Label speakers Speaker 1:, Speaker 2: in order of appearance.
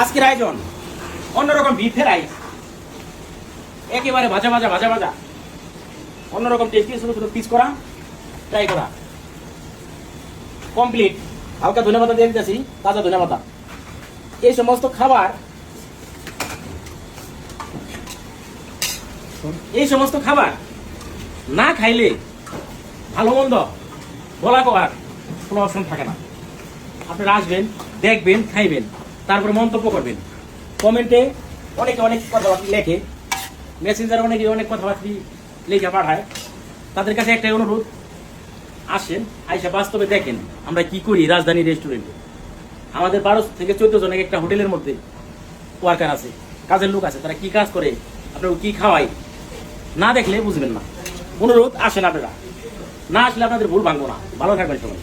Speaker 1: আজকের আয়োজন অন্যরকম বিফের রাইস, একেবারে ভাজা ভাজা ভাজা ভাজা, অন্যরকম টেস্টি, ছোট ছোট পিস করা, ট্রাই করা কমপ্লিট। হালকা ধনে পাতা দিয়ে দিতেছি, তাজা ধনে পাতা। এই সমস্ত খাবার, এই সমস্ত খাবার না খাইলে ভালো মন্দ বলা করার কোনো অপশন থাকে না। আপনারা আসবেন, দেখবেন, খাইবেন, তারপরে মন্তব্য করবেন। কমেন্টে অনেকে অনেক কথাবার্তা লেখে, মেসেঞ্জারে অনেকে অনেক কথাবার্তা লেখা পাঠায়। তাদের কাছে একটাই অনুরোধ, আসেন, আইসা বাস্তবে দেখেন আমরা কি করি রাজধানী রেস্টুরেন্টে। আমাদের 12 থেকে 14 জনের একটা হোটেলের মধ্যে ওয়ার্কার আছে, কাজের লোক আছে, তারা কি কাজ করে, আপনারা কি খাওয়াই, না দেখলে বুঝবেন না। অনুরোধ, আসেন আপনারা, না আসলে আপনাদের ভুল ভাঙবো না। ভালো থাকবেন সবাই।